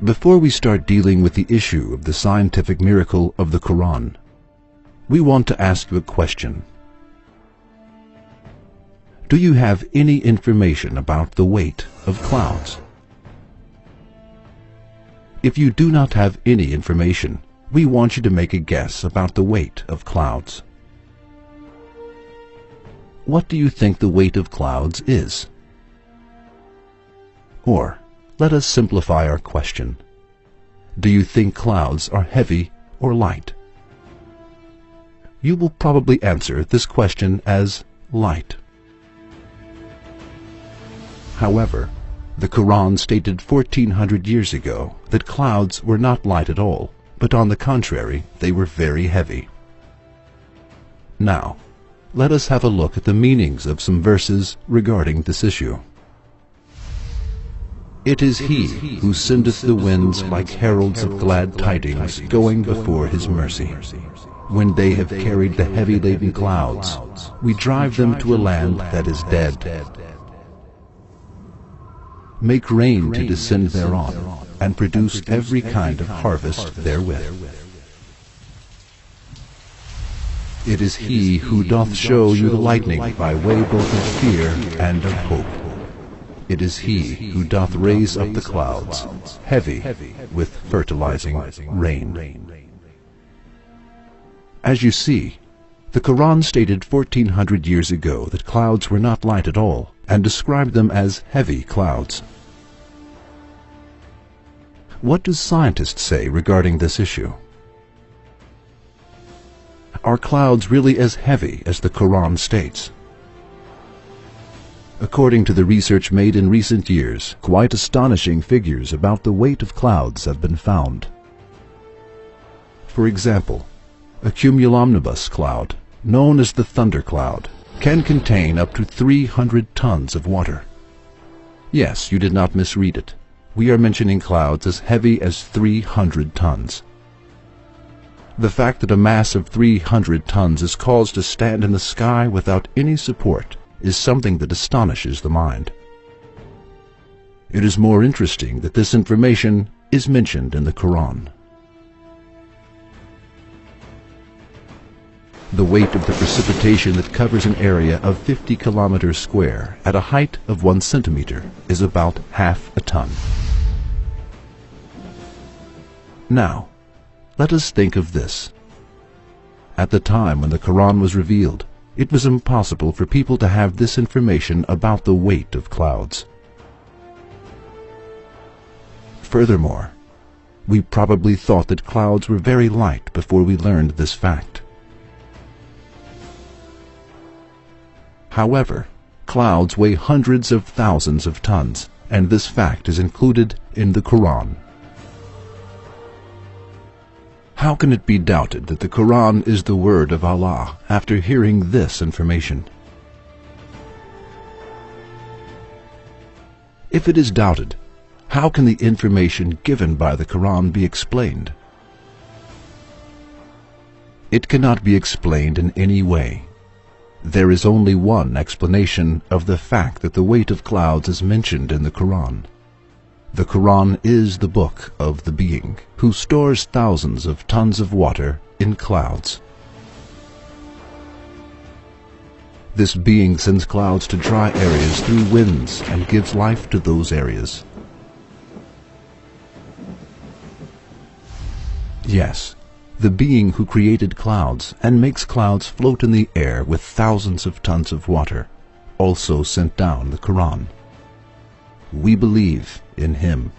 Before we start dealing with the issue of the scientific miracle of the Qur'an, we want to ask you a question. Do you have any information about the weight of clouds? If you do not have any information, we want you to make a guess about the weight of clouds. What do you think the weight of clouds is? Or, let us simplify our question. Do you think clouds are heavy or light? You will probably answer this question as light. However, the Qur'an stated 1400 years ago that clouds were not light at all, but on the contrary, they were very heavy. Now, let us have a look at the meanings of some verses regarding this issue. It is He who sendeth the winds like heralds of glad tidings going before His mercy. When they have carried the heavy-laden clouds, we drive them to a land that is dead. Make rain to descend thereon, and produce every kind of harvest therewith. It is He who doth show you the lightning by way both of fear and of hope. It is He who doth raise up the clouds, heavy with fertilizing rain. As you see, the Qur'an stated 1400 years ago that clouds were not light at all, and described them as heavy clouds. What do scientists say regarding this issue? Are clouds really as heavy as the Qur'an states? According to the research made in recent years, quite astonishing figures about the weight of clouds have been found. For example, a cumulonimbus cloud, known as the thunder cloud, can contain up to 300 tons of water. Yes, you did not misread it. We are mentioning clouds as heavy as 300 tons. The fact that a mass of 300 tons is caused to stand in the sky without any support is something that astonishes the mind. It is more interesting that this information is mentioned in the Qur'an. The weight of the precipitation that covers an area of 50 kilometers square at a height of 1 centimeter is about half a ton. Now, let us think of this. At the time when the Qur'an was revealed, it was impossible for people to have this information about the weight of clouds. Furthermore, we probably thought that clouds were very light before we learned this fact. However, clouds weigh hundreds of thousands of tons, and this fact is included in the Qur'an. How can it be doubted that the Qur'an is the word of Allah after hearing this information? If it is doubted, how can the information given by the Qur'an be explained? It cannot be explained in any way. There is only one explanation of the fact that the weight of clouds is mentioned in the Qur'an. The Qur'an is the book of the Being, who stores thousands of tons of water in clouds. This Being sends clouds to dry areas through winds and gives life to those areas. Yes, the Being who created clouds and makes clouds float in the air with thousands of tons of water also sent down the Qur'an. We believe in Him.